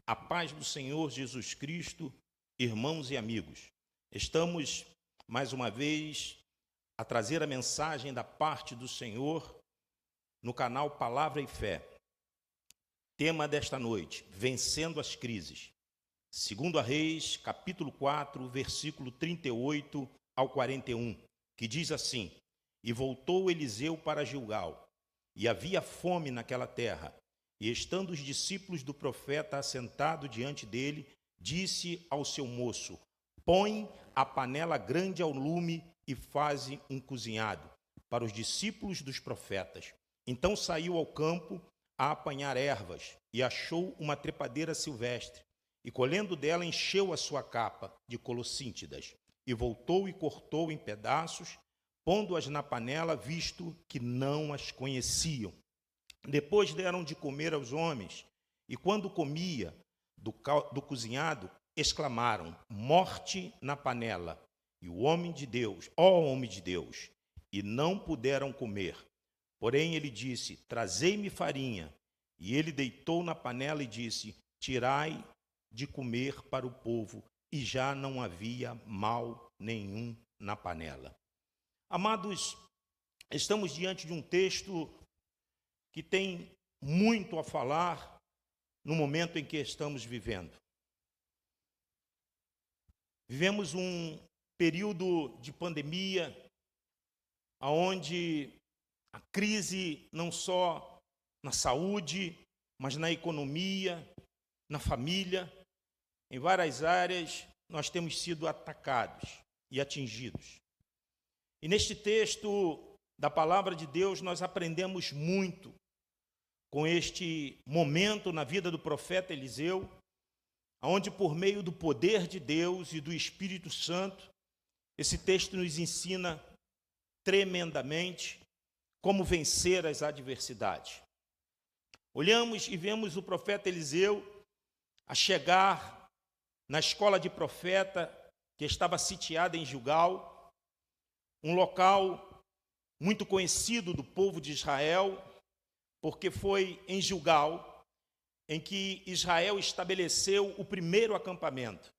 A paz do Senhor Jesus Cristo, irmãos e amigos. Estamos, mais uma vez, a trazer a mensagem da parte do Senhor no canal Palavra e Fé. Tema desta noite, vencendo as crises. 2 Reis, capítulo 4, versículo 38 ao 41, que diz assim: E voltou Eliseu para Gilgal, e havia fome naquela terra. E estando os discípulos do profeta assentados diante dele, disse ao seu moço: Põe a panela grande ao lume e faze um cozinhado para os discípulos dos profetas. Então saiu ao campo a apanhar ervas e achou uma trepadeira silvestre, e colhendo dela encheu a sua capa de colossíntidas, e voltou e cortou em pedaços, pondo-as na panela, visto que não as conheciam. Depois deram de comer aos homens, e quando comia do cozinhado, exclamaram: Morte na panela! E o homem de Deus, ó homem de Deus, e não puderam comer. Porém ele disse: Trazei-me farinha. E ele deitou na panela e disse: Tirai de comer para o povo. E já não havia mal nenhum na panela. Amados, estamos diante de um texto que tem muito a falar no momento em que estamos vivendo. Vivemos um período de pandemia, onde a crise não só na saúde, mas na economia, na família, em várias áreas nós temos sido atacados e atingidos. E neste texto da palavra de Deus nós aprendemos muito com este momento na vida do profeta Eliseu, onde por meio do poder de Deus e do Espírito Santo, esse texto nos ensina tremendamente como vencer as adversidades. Olhamos e vemos o profeta Eliseu a chegar na escola de profeta que estava sitiada em Gilgal, um local muito conhecido do povo de Israel, porque foi em Gilgal em que Israel estabeleceu o primeiro acampamento,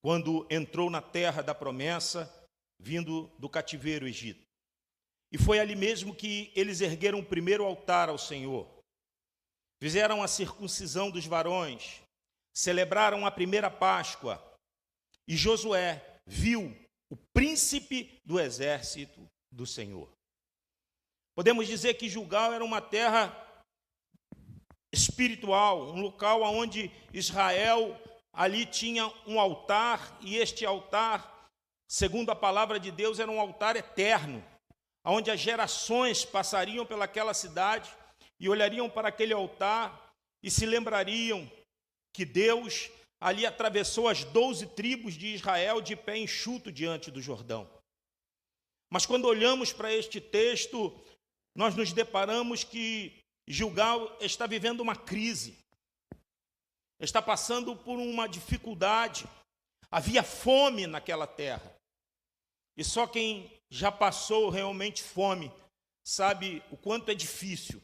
quando entrou na terra da promessa, vindo do cativeiro Egito. E foi ali mesmo que eles ergueram o primeiro altar ao Senhor, fizeram a circuncisão dos varões, celebraram a primeira Páscoa, e Josué viu o príncipe do exército do Senhor. Podemos dizer que Gilgal era uma terra espiritual, um local onde Israel ali tinha um altar, e este altar, segundo a palavra de Deus, era um altar eterno, onde as gerações passariam pelaquela cidade e olhariam para aquele altar e se lembrariam que Deus ali atravessou as 12 tribos de Israel de pé enxuto diante do Jordão. Mas quando olhamos para este texto, nós nos deparamos que Gilgal está vivendo uma crise, está passando por uma dificuldade. Havia fome naquela terra, e só quem já passou realmente fome sabe o quanto é difícil,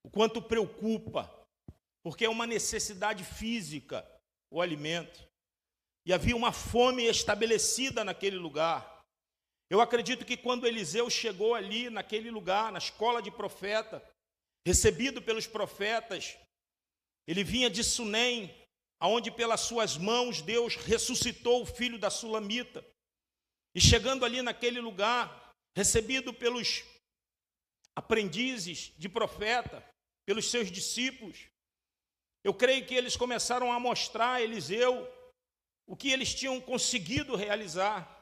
o quanto preocupa, porque é uma necessidade física o alimento, e havia uma fome estabelecida naquele lugar. Eu acredito que quando Eliseu chegou ali naquele lugar, na escola de profeta, recebido pelos profetas, ele vinha de Sunem, aonde pelas suas mãos Deus ressuscitou o filho da Sulamita. E chegando ali naquele lugar, recebido pelos aprendizes de profeta, pelos seus discípulos, eu creio que eles começaram a mostrar a Eliseu o que eles tinham conseguido realizar.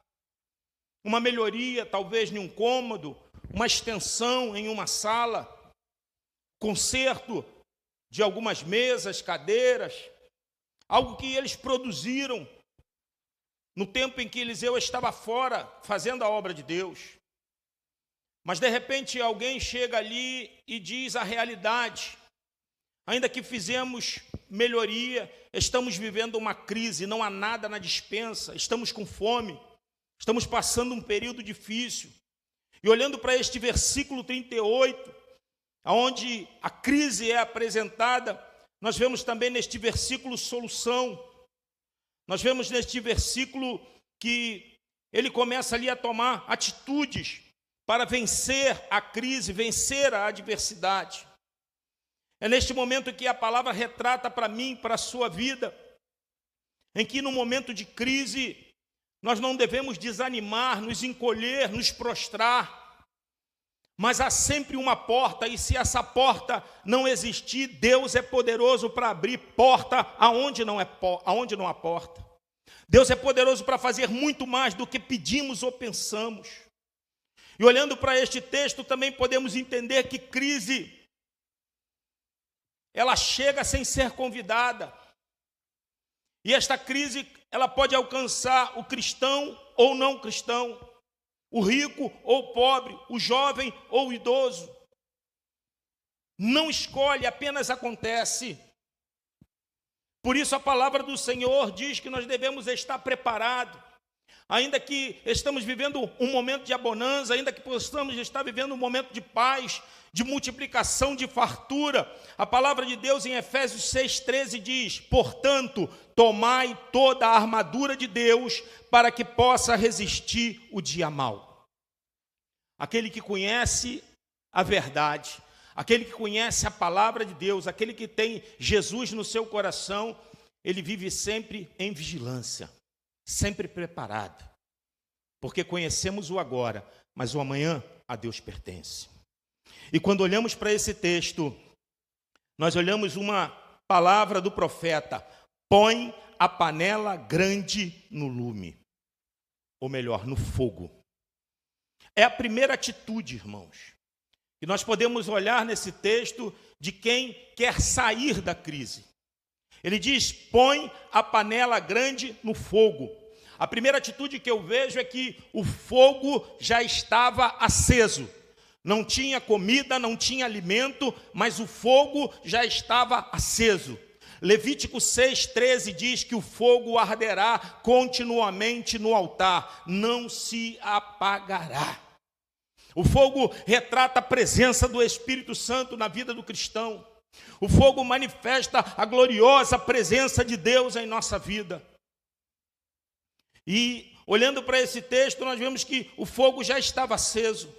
Uma melhoria, talvez, em um cômodo, uma extensão em uma sala, conserto de algumas mesas, cadeiras, algo que eles produziram no tempo em que Eliseu estava fora, fazendo a obra de Deus. Mas, de repente, alguém chega ali e diz a realidade: ainda que fizemos melhoria, estamos vivendo uma crise, não há nada na despensa, estamos com fome, estamos passando um período difícil. E olhando para este versículo 38, onde a crise é apresentada, nós vemos também neste versículo solução. Nós vemos neste versículo que ele começa ali a tomar atitudes para vencer a crise, vencer a adversidade. É neste momento que a palavra retrata para mim, para a sua vida, em que no momento de crise, nós não devemos desanimar, nos encolher, nos prostrar, mas há sempre uma porta, e se essa porta não existir, Deus é poderoso para abrir porta aonde não há porta. Deus é poderoso para fazer muito mais do que pedimos ou pensamos. E olhando para este texto, também podemos entender que crise, ela chega sem ser convidada. E esta crise, ela pode alcançar o cristão ou não cristão, o rico ou o pobre, o jovem ou o idoso. Não escolhe, apenas acontece. Por isso a palavra do Senhor diz que nós devemos estar preparados. Ainda que estamos vivendo um momento de bonança, ainda que possamos estar vivendo um momento de paz, de multiplicação, de fartura, a palavra de Deus em Efésios 6,13 diz: portanto, tomai toda a armadura de Deus, para que possa resistir o dia mau. Aquele que conhece a verdade, aquele que conhece a palavra de Deus, aquele que tem Jesus no seu coração, ele vive sempre em vigilância, sempre preparado, porque conhecemos o agora, mas o amanhã a Deus pertence. E quando olhamos para esse texto, nós olhamos uma palavra do profeta: põe a panela grande no lume, ou melhor, no fogo. É a primeira atitude, irmãos, que nós podemos olhar nesse texto de quem quer sair da crise. Ele diz: põe a panela grande no fogo. A primeira atitude que eu vejo é que o fogo já estava aceso. Não tinha comida, não tinha alimento, mas o fogo já estava aceso. Levítico 6,13 diz que o fogo arderá continuamente no altar, não se apagará. O fogo retrata a presença do Espírito Santo na vida do cristão. O fogo manifesta a gloriosa presença de Deus em nossa vida. E olhando para esse texto, nós vemos que o fogo já estava aceso.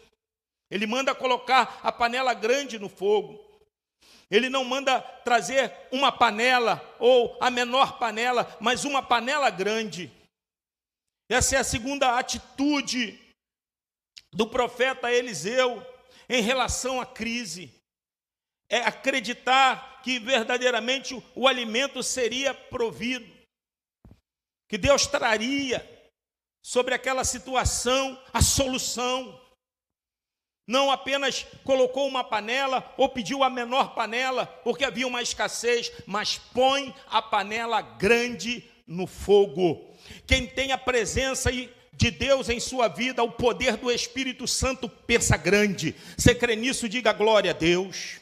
Ele manda colocar a panela grande no fogo. Ele não manda trazer uma panela ou a menor panela, mas uma panela grande. Essa é a segunda atitude do profeta Eliseu em relação à crise. É acreditar que verdadeiramente o alimento seria provido, que Deus traria sobre aquela situação a solução. Não apenas colocou uma panela ou pediu a menor panela porque havia uma escassez, mas põe a panela grande no fogo. Quem tem a presença de Deus em sua vida, o poder do Espírito Santo, pensa grande. Você crê nisso? Diga glória a Deus.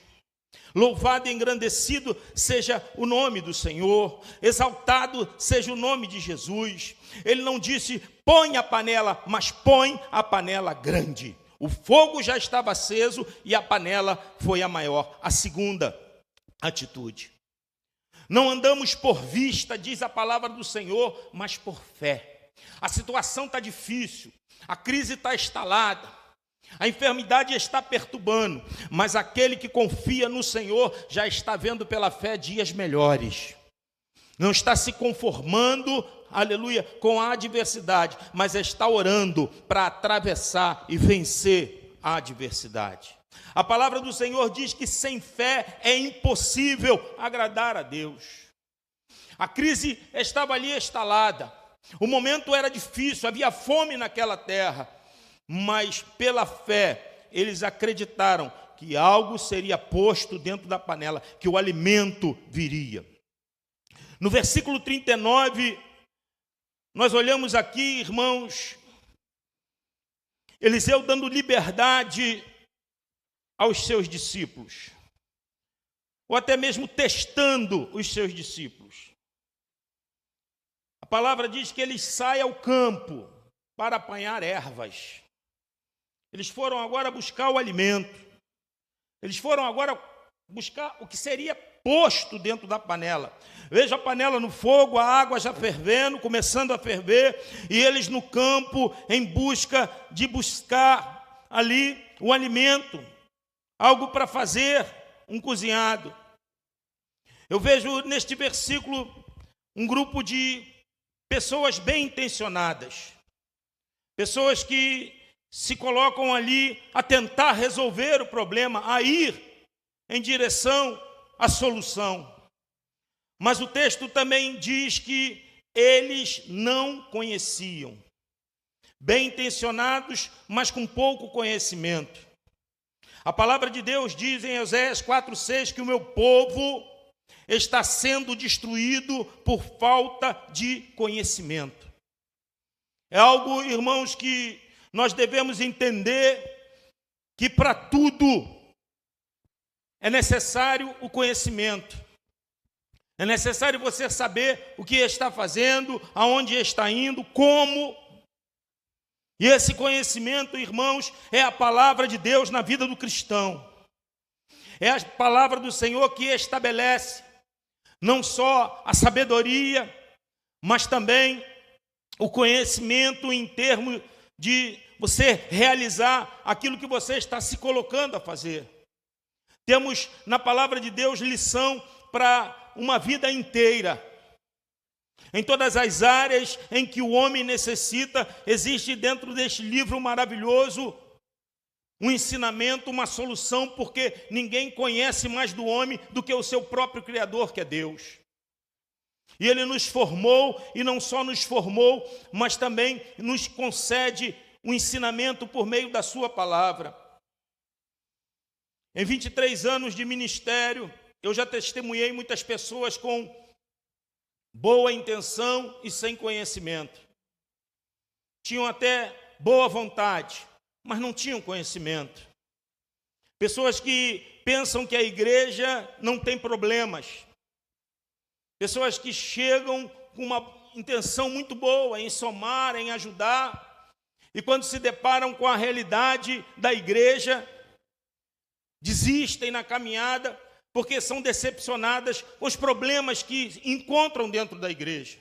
Louvado e engrandecido seja o nome do Senhor, exaltado seja o nome de Jesus. Ele não disse põe a panela, mas põe a panela grande. O fogo já estava aceso e a panela foi a maior. A segunda atitude: não andamos por vista, diz a palavra do Senhor, mas por fé. A situação está difícil, a crise está instalada, a enfermidade está perturbando, mas aquele que confia no Senhor já está vendo pela fé dias melhores. Não está se conformando, aleluia, com a adversidade, mas está orando para atravessar e vencer a adversidade. A palavra do Senhor diz que sem fé é impossível agradar a Deus. A crise estava ali instalada, o momento era difícil, havia fome naquela terra, mas pela fé eles acreditaram que algo seria posto dentro da panela, que o alimento viria. No versículo 39, nós olhamos aqui, irmãos, Eliseu dando liberdade aos seus discípulos, ou até mesmo testando os seus discípulos. A palavra diz que eles saem ao campo para apanhar ervas. Eles foram agora buscar o alimento. Eles foram agora buscar o que seria posto dentro da panela. Veja a panela no fogo, a água já fervendo, começando a ferver, e eles no campo em busca de buscar ali o alimento, algo para fazer, um cozinhado. Eu vejo neste versículo um grupo de pessoas bem intencionadas, pessoas que se colocam ali a tentar resolver o problema, a ir em direção à solução. Mas o texto também diz que eles não conheciam. Bem intencionados, mas com pouco conhecimento. A palavra de Deus diz em Oséias 4:6 que o meu povo está sendo destruído por falta de conhecimento. É algo, irmãos, que nós devemos entender que para tudo é necessário o conhecimento. É necessário você saber o que está fazendo, aonde está indo, como. E esse conhecimento, irmãos, é a palavra de Deus na vida do cristão. É a palavra do Senhor que estabelece não só a sabedoria, mas também o conhecimento em termos de você realizar aquilo que você está se colocando a fazer. Temos na palavra de Deus lição para uma vida inteira. Em todas as áreas em que o homem necessita, existe dentro deste livro maravilhoso um ensinamento, uma solução, porque ninguém conhece mais do homem do que o seu próprio Criador, que é Deus. E Ele nos formou, e não só nos formou, mas também nos concede um ensinamento por meio da sua palavra. Em 23 anos de ministério, eu já testemunhei muitas pessoas com boa intenção e sem conhecimento. Tinham até boa vontade, mas não tinham conhecimento. Pessoas que pensam que a igreja não tem problemas. Pessoas que chegam com uma intenção muito boa em somar, em ajudar, e quando se deparam com a realidade da igreja, desistem na caminhada, porque são decepcionadas com os problemas que encontram dentro da igreja.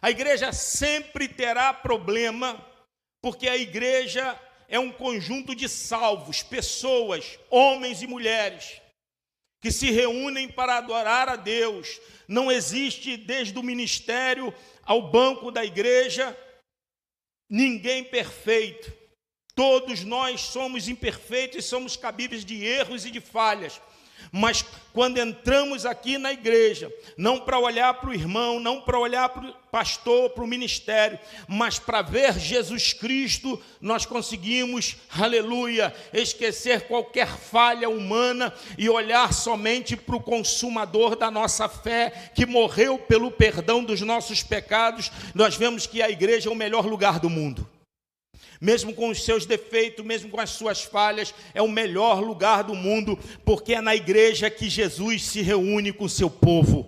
A igreja sempre terá problema, porque a igreja é um conjunto de salvos, pessoas, homens e mulheres, que se reúnem para adorar a Deus. Não existe, desde o ministério ao banco da igreja, ninguém perfeito. Todos nós somos imperfeitos e somos cabíveis de erros e de falhas. Mas quando entramos aqui na igreja, não para olhar para o irmão, não para olhar para o pastor, para o ministério, mas para ver Jesus Cristo, nós conseguimos, aleluia, esquecer qualquer falha humana e olhar somente para o consumador da nossa fé, que morreu pelo perdão dos nossos pecados. Nós vemos que a igreja é o melhor lugar do mundo. Mesmo com os seus defeitos, mesmo com as suas falhas, é o melhor lugar do mundo, porque é na igreja que Jesus se reúne com o seu povo.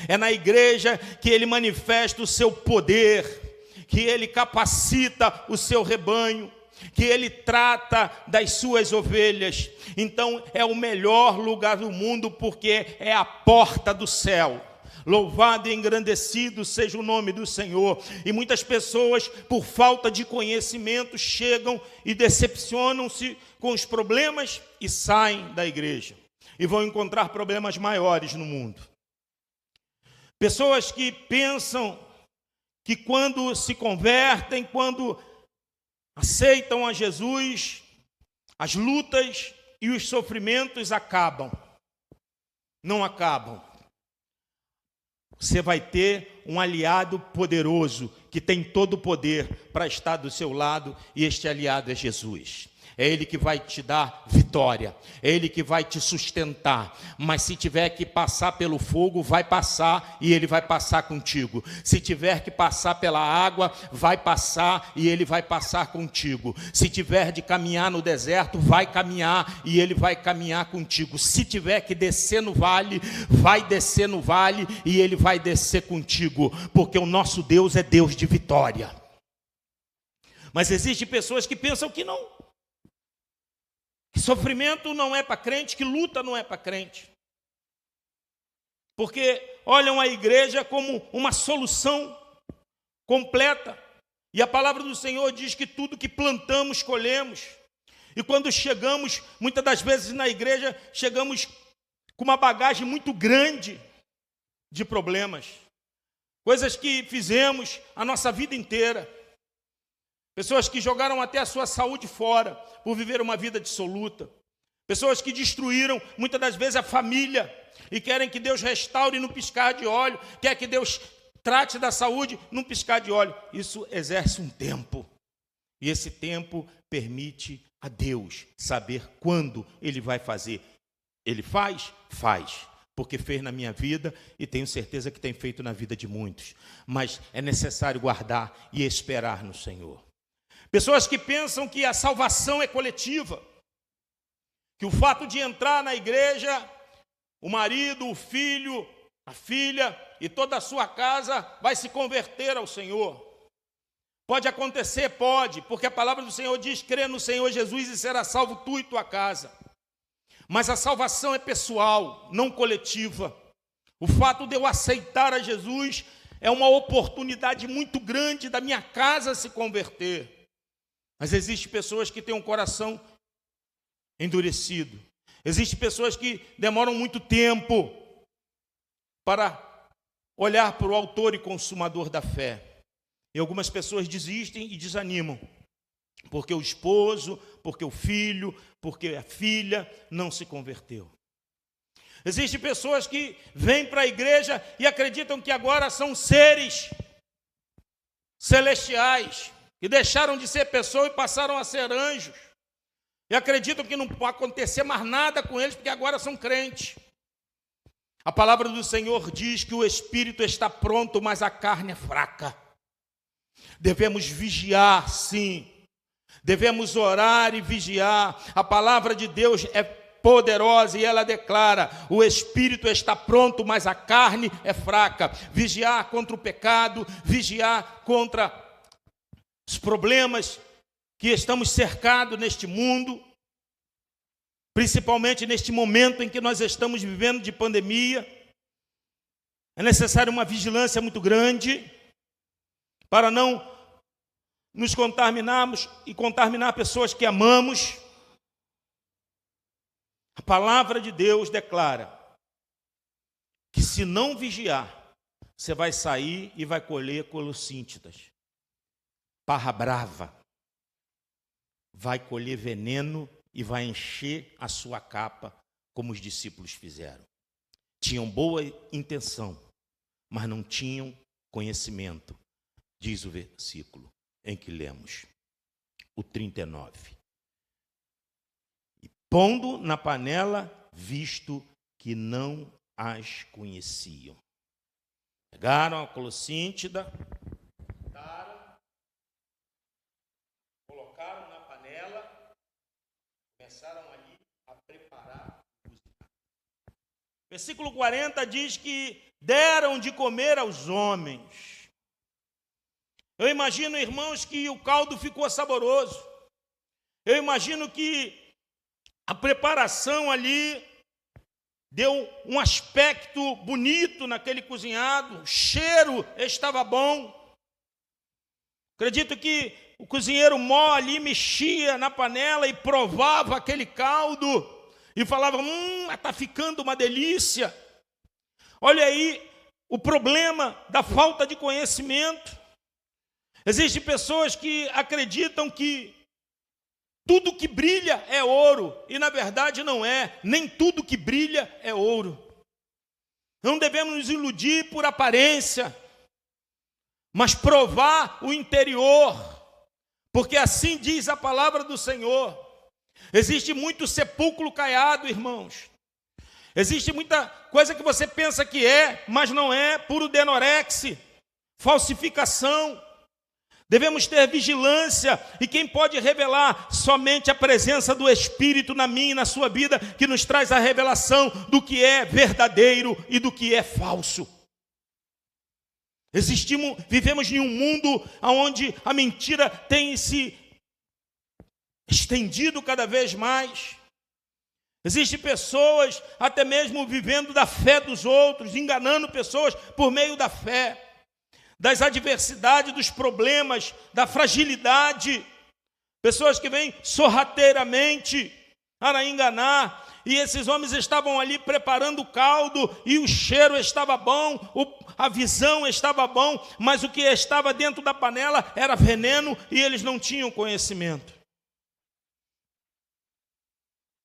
É na igreja que Ele manifesta o seu poder, que Ele capacita o seu rebanho, que Ele trata das suas ovelhas. Então é o melhor lugar do mundo, porque é a porta do céu. Louvado e engrandecido seja o nome do Senhor. E muitas pessoas, por falta de conhecimento, chegam e decepcionam-se com os problemas e saem da igreja. E vão encontrar problemas maiores no mundo. Pessoas que pensam que quando se convertem, quando aceitam a Jesus, as lutas e os sofrimentos acabam. Não acabam. Você vai ter um aliado poderoso, que tem todo o poder para estar do seu lado, e este aliado é Jesus. É Ele que vai te dar vitória, é Ele que vai te sustentar. Mas se tiver que passar pelo fogo, vai passar e Ele vai passar contigo. Se tiver que passar pela água, vai passar e Ele vai passar contigo. Se tiver de caminhar no deserto, vai caminhar e Ele vai caminhar contigo. Se tiver que descer no vale, vai descer no vale e Ele vai descer contigo, porque o nosso Deus é Deus de vitória. Mas existem pessoas que pensam que não. Que sofrimento não é para crente, que luta não é para crente. porque olham a igreja como uma solução completa. E a palavra do Senhor diz que tudo que plantamos, colhemos. E quando chegamos, muitas das vezes na igreja, chegamos com uma bagagem muito grande de problemas. Coisas que fizemos a nossa vida inteira. Pessoas que jogaram até a sua saúde fora por viver uma vida dissoluta. Pessoas que destruíram muitas das vezes a família e querem que Deus restaure num piscar de olho, quer que Deus trate da saúde num piscar de olho. Isso exerce um tempo. E esse tempo permite a Deus saber quando Ele vai fazer. Ele faz? Faz. Porque fez na minha vida e tenho certeza que tem feito na vida de muitos. Mas é necessário guardar e esperar no Senhor. Pessoas que pensam que a salvação é coletiva. Que o fato de entrar na igreja, o marido, o filho, a filha e toda a sua casa vai se converter ao Senhor. Pode acontecer? Pode, porque a palavra do Senhor diz: crê no Senhor Jesus e será salvo tu e tua casa. Mas a salvação é pessoal, não coletiva. O fato de eu aceitar a Jesus é uma oportunidade muito grande da minha casa se converter. Mas existem pessoas que têm um coração endurecido. Existem pessoas que demoram muito tempo para olhar para o autor e consumador da fé. E algumas pessoas desistem e desanimam, porque o esposo, porque o filho, porque a filha não se converteu. Existem pessoas que vêm para a igreja e acreditam que agora são seres celestiais, que deixaram de ser pessoa e passaram a ser anjos. E acreditam que não pode acontecer mais nada com eles, porque agora são crentes. A palavra do Senhor diz que o espírito está pronto, mas a carne é fraca. Devemos vigiar, sim. Devemos orar e vigiar. A palavra de Deus é poderosa e ela declara: o espírito está pronto, mas a carne é fraca. Vigiar contra o pecado, vigiar contra os problemas que estamos cercados neste mundo, principalmente neste momento em que nós estamos vivendo de pandemia. É necessário uma vigilância muito grande para não nos contaminarmos e contaminar pessoas que amamos. A palavra de Deus declara que se não vigiar, você vai sair e vai colher colossíntidas, parra brava, vai colher veneno e vai encher a sua capa, como os discípulos fizeram. Tinham boa intenção, mas não tinham conhecimento, diz o versículo em que lemos, o 39. E pondo na panela, visto que não as conheciam. Pegaram a colossíntida, colocaram na panela, começaram ali a preparar o cozinhar. Versículo 40 diz que deram de comer aos homens. Eu imagino, irmãos, que o caldo ficou saboroso. Eu imagino que a preparação ali deu um aspecto bonito naquele cozinhado, o cheiro estava bom. Acredito que o cozinheiro mó ali mexia na panela e provava aquele caldo e falava: está ficando uma delícia. Olha aí o problema da falta de conhecimento. Existem pessoas que acreditam que tudo que brilha é ouro, e na verdade não é, nem tudo que brilha é ouro. Não devemos nos iludir por aparência, mas provar o interior, porque assim diz a palavra do Senhor. Existe muito sepulcro caiado, irmãos. Existe muita coisa que você pensa que é, mas não é, puro denorexi, falsificação. Devemos ter vigilância, e quem pode revelar? Somente a presença do Espírito na minha e na sua vida, que nos traz a revelação do que é verdadeiro e do que é falso. Vivemos em um mundo onde a mentira tem se estendido cada vez mais. Existem pessoas até mesmo vivendo da fé dos outros, enganando pessoas por meio da fé, das adversidades, dos problemas, da fragilidade. Pessoas que vêm sorrateiramente para enganar. E esses homens estavam ali preparando o caldo, e o cheiro estava bom, a visão estava bom, mas o que estava dentro da panela era veneno, e eles não tinham conhecimento.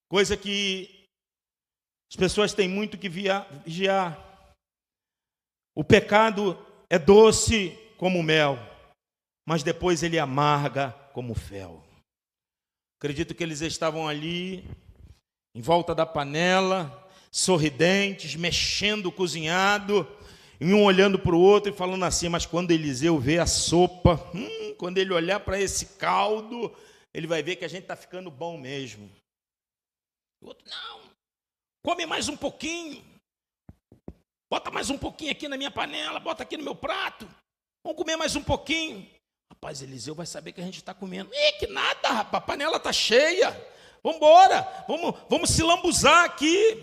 Coisa que as pessoas têm muito que vigiar. O pecado é doce como mel, mas depois ele amarga como fel. Acredito que eles estavam ali, em volta da panela, sorridentes, mexendo, cozinhado, e um olhando para o outro e falando assim, mas quando Eliseu vê a sopa, quando ele olhar para esse caldo, ele vai ver que a gente está ficando bom mesmo. O outro, não, come mais um pouquinho, bota mais um pouquinho aqui na minha panela, bota aqui no meu prato, vamos comer mais um pouquinho. Rapaz, Eliseu vai saber que a gente está comendo. Que nada, rapaz, a panela está cheia. Vamos embora, vamos se lambuzar aqui,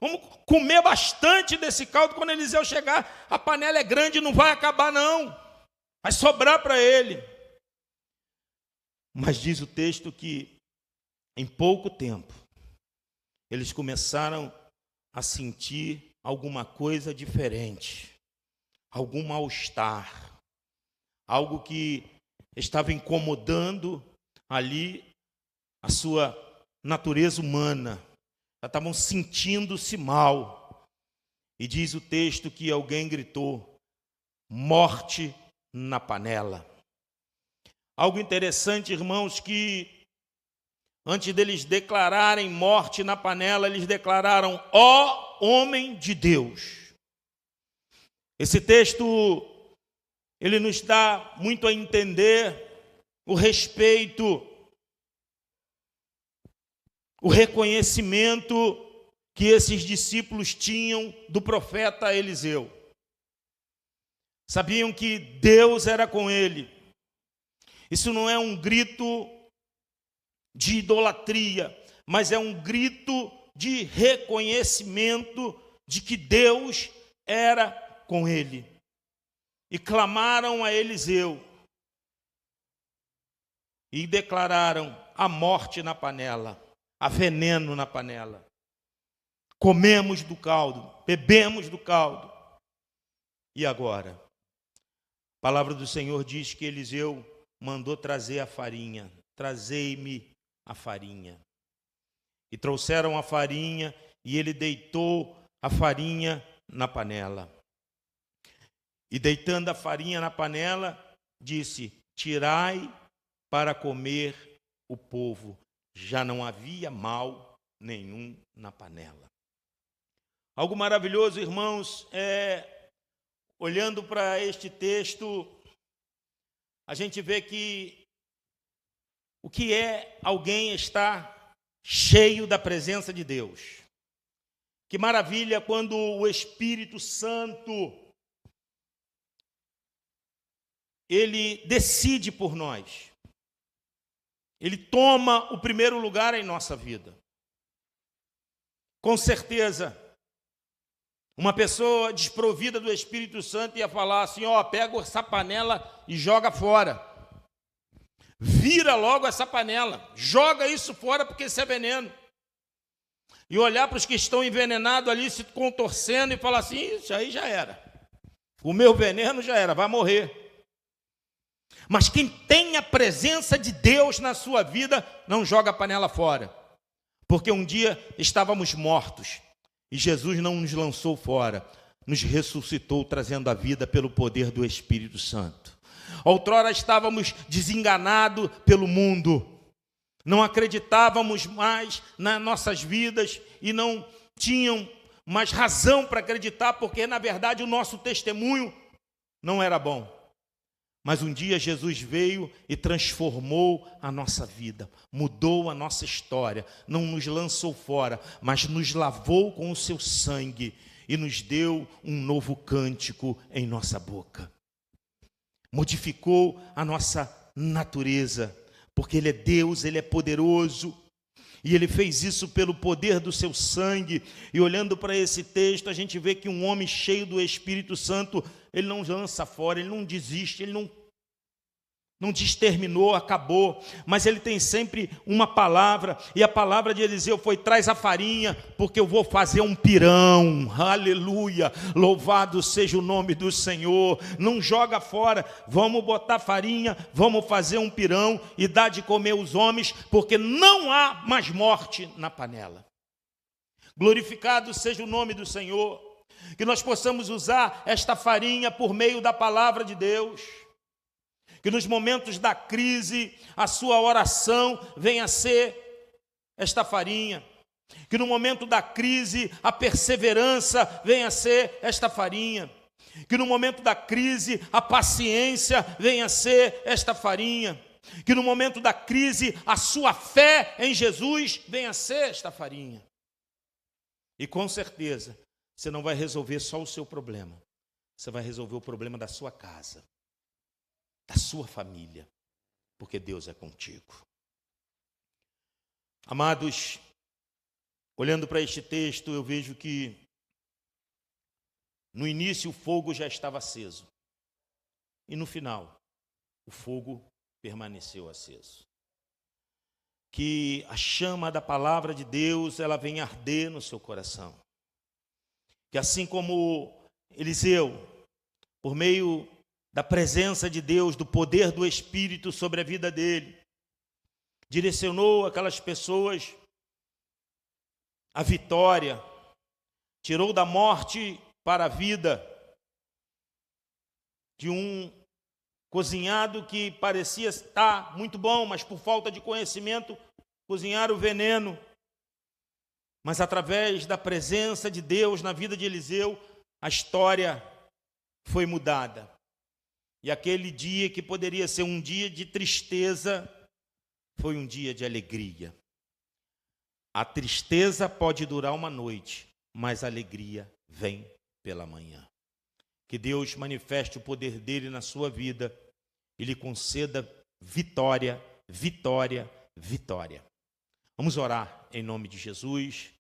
vamos comer bastante desse caldo. Quando Eliseu chegar, a panela é grande, não vai acabar não, vai sobrar para ele. Mas diz o texto que em pouco tempo, eles começaram a sentir alguma coisa diferente, algum mal-estar, algo que estava incomodando ali a sua natureza humana. Já estavam sentindo-se mal. E diz o texto que alguém gritou, morte na panela. Algo interessante, irmãos, que antes deles declararem morte na panela, eles declararam, ó homem de Deus. Esse texto, ele nos dá muito a entender o respeito, o reconhecimento que esses discípulos tinham do profeta Eliseu. Sabiam que Deus era com ele. Isso não é um grito de idolatria, mas é um grito de reconhecimento de que Deus era com ele. E clamaram a Eliseu e declararam a morte na panela, a veneno na panela. Comemos do caldo, bebemos do caldo. E agora? A palavra do Senhor diz que Eliseu mandou trazer a farinha. Trazei-me a farinha. E trouxeram a farinha, e ele deitou a farinha na panela. E deitando a farinha na panela, disse, tirai para comer o povo. Já não havia mal nenhum na panela. Algo maravilhoso, irmãos, olhando para este texto, a gente vê que o que é alguém estar cheio da presença de Deus. Que maravilha quando o Espírito Santo, ele decide por nós. Ele toma o primeiro lugar em nossa vida. Com certeza, uma pessoa desprovida do Espírito Santo ia falar assim, pega essa panela e joga fora. Vira logo essa panela, joga isso fora porque isso é veneno. E olhar para os que estão envenenados ali, se contorcendo e falar assim, isso aí já era. O meu veneno já era, vai morrer. Mas quem tem a presença de Deus na sua vida, não joga a panela fora. Porque um dia estávamos mortos e Jesus não nos lançou fora, nos ressuscitou trazendo a vida pelo poder do Espírito Santo. Outrora estávamos desenganados pelo mundo, não acreditávamos mais nas nossas vidas e não tinham mais razão para acreditar, porque na verdade o nosso testemunho não era bom. Mas um dia Jesus veio e transformou a nossa vida, mudou a nossa história, não nos lançou fora, mas nos lavou com o seu sangue e nos deu um novo cântico em nossa boca. Modificou a nossa natureza, porque Ele é Deus, Ele é poderoso. E ele fez isso pelo poder do seu sangue. E olhando para esse texto, a gente vê que um homem cheio do Espírito Santo, ele não lança fora, ele não desiste, ele não diz terminou, acabou, mas ele tem sempre uma palavra, e a palavra de Eliseu foi: traz a farinha, porque eu vou fazer um pirão. Aleluia, louvado seja o nome do Senhor. Não joga fora, vamos botar farinha, vamos fazer um pirão e dar de comer os homens, porque não há mais morte na panela. Glorificado seja o nome do Senhor, que nós possamos usar esta farinha por meio da palavra de Deus. Que nos momentos da crise, a sua oração venha a ser esta farinha. Que no momento da crise, a perseverança venha a ser esta farinha. Que no momento da crise, a paciência venha a ser esta farinha. Que no momento da crise, a sua fé em Jesus venha a ser esta farinha. E com certeza, você não vai resolver só o seu problema. Você vai resolver o problema da sua casa, da sua família, porque Deus é contigo. Amados, olhando para este texto, eu vejo que no início o fogo já estava aceso, e no final o fogo permaneceu aceso. Que a chama da palavra de Deus, ela venha arder no seu coração. Que assim como Eliseu, por meio da presença de Deus, do poder do Espírito sobre a vida dele, direcionou aquelas pessoas à vitória, tirou da morte para a vida de um cozinhado que parecia estar muito bom, mas por falta de conhecimento, cozinharam o veneno. Mas através da presença de Deus na vida de Eliseu, a história foi mudada. E aquele dia que poderia ser um dia de tristeza, foi um dia de alegria. A tristeza pode durar uma noite, mas a alegria vem pela manhã. Que Deus manifeste o poder dele na sua vida e lhe conceda vitória, vitória, vitória. Vamos orar em nome de Jesus.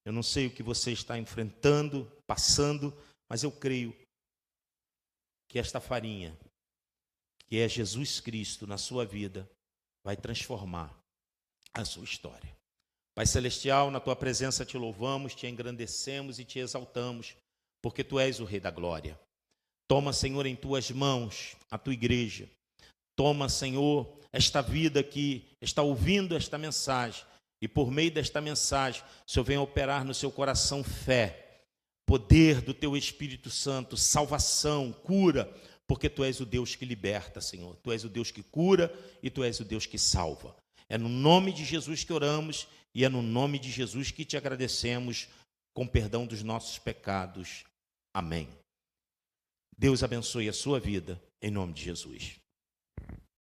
Eu não sei o que você está enfrentando, passando, mas eu creio que esta farinha, que é Jesus Cristo na sua vida, vai transformar a sua história. Pai Celestial, na tua presença te louvamos, te engrandecemos e te exaltamos, porque tu és o Rei da Glória. Toma, Senhor, em tuas mãos a tua igreja. Toma, Senhor, esta vida que está ouvindo esta mensagem, e por meio desta mensagem, o Senhor venha operar no seu coração fé, poder do teu Espírito Santo, salvação, cura, porque tu és o Deus que liberta, Senhor. Tu és o Deus que cura e tu és o Deus que salva. É no nome de Jesus que oramos e é no nome de Jesus que te agradecemos, com perdão dos nossos pecados. Amém. Deus abençoe a sua vida, em nome de Jesus.